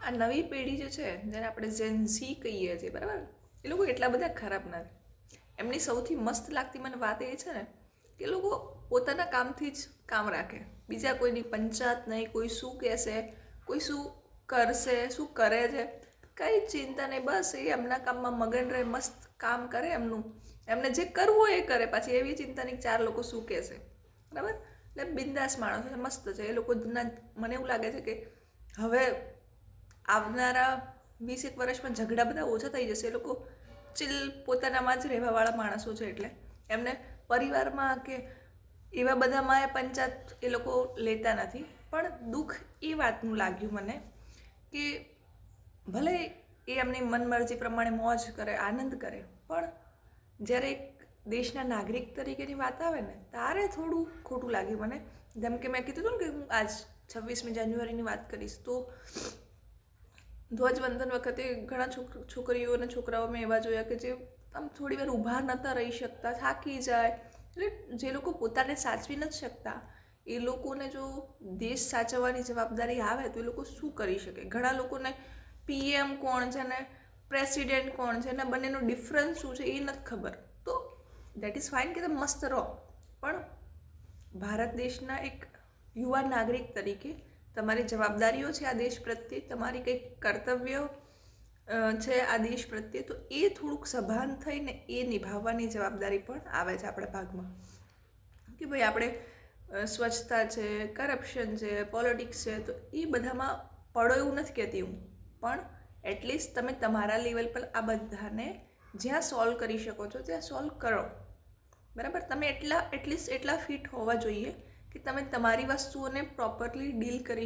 આ નવી પેઢી જે છે જેને આપણે જેન ઝી કહીએ છીએ, બરાબર, એ લોકો એટલા બધા ખરાબ નથી. એમની સૌથી મસ્ત લાગતી મને વાત એ છે ને કે એ લોકો પોતાના કામથી જ કામ રાખે, બીજા કોઈની પંચાયત નહીં, કોઈ શું કહેશે, કોઈ શું કરશે, શું કરે છે, કંઈ ચિંતા નહીં. બસ એ એમના કામમાં મગન રહે, મસ્ત કામ કરે એમનું, એમને જે કરવું હોય એ કરે. પાછી એવી ચિંતા નહીં ચાર લોકો શું કહેશે, બરાબર. એટલે બિંદાસ માણસો છે, મસ્ત છે એ લોકો. મને એવું લાગે છે કે હવે આવનારા 20-1 વર્ષમાં ઝઘડા બધા ઓછા થઈ જશે. એ લોકો ચિલ પોતાનામાં જ રહેવાવાળા માણસો છે, એટલે એમને પરિવારમાં કે એવા બધામાં એ પંચાયત એ લોકો લેતા નથી. પણ દુઃખ એ વાતનું લાગ્યું મને કે ભલે એ એમની મનમરજી પ્રમાણે મોજ કરે, આનંદ કરે, પણ જ્યારે એક દેશના નાગરિક તરીકેની વાત આવે ને ત્યારે થોડું ખોટું લાગ્યું મને. જેમ કે મેં કીધું હતું ને કે હું આજ 26મી જાન્યુઆરીની વાત કરીશ, તો ધ્વજવંદન વખતે ઘણા છોકરીઓ અને છોકરાઓ મેં એવા જોયા કે જે આમ થોડી વાર ઊભા નહોતા રહી શકતા, થાકી જાય. એટલે જે લોકો પોતાને સાચવી નથી શકતા એ લોકોને જો દેશ સાચવવાની જવાબદારી આવે તો એ લોકો શું કરી શકે. ઘણા લોકોને પીએમ કોણ છે ને પ્રેસિડેન્ટ કોણ છે ને બંનેનો ડિફરન્સ શું છે એ નથી ખબર. તો દેટ ઇઝ ફાઇન કે તમે મસ્ત રહો, પણ ભારત દેશના એક યુવા નાગરિક તરીકે તમારી જવાબદારીઓ છે આ દેશ પ્રત્યે, તમારી કંઈક કર્તવ્ય છે આ દેશ પ્રત્યે, તો એ થોડુંક સભાન થઈને એ નિભાવવાની જવાબદારી પણ આવે છે આપણા ભાગમાં. કે ભાઈ આપણે સ્વચ્છતા છે, કરપ્શન છે, પોલિટિક્સ છે, તો એ બધામાં પડો એવું નથી કહેતી હું, પણ એટલીસ્ટ તમે તમારા લેવલ પર આ બધાને જ્યાં સોલ્વ કરી શકો છો ત્યાં સોલ્વ કરો, બરાબર. તમે એટલીસ્ટ એટલા ફિટ હોવા જોઈએ કે તમે તમારી વસ્તુઓને પ્રોપરલી ડીલ કરી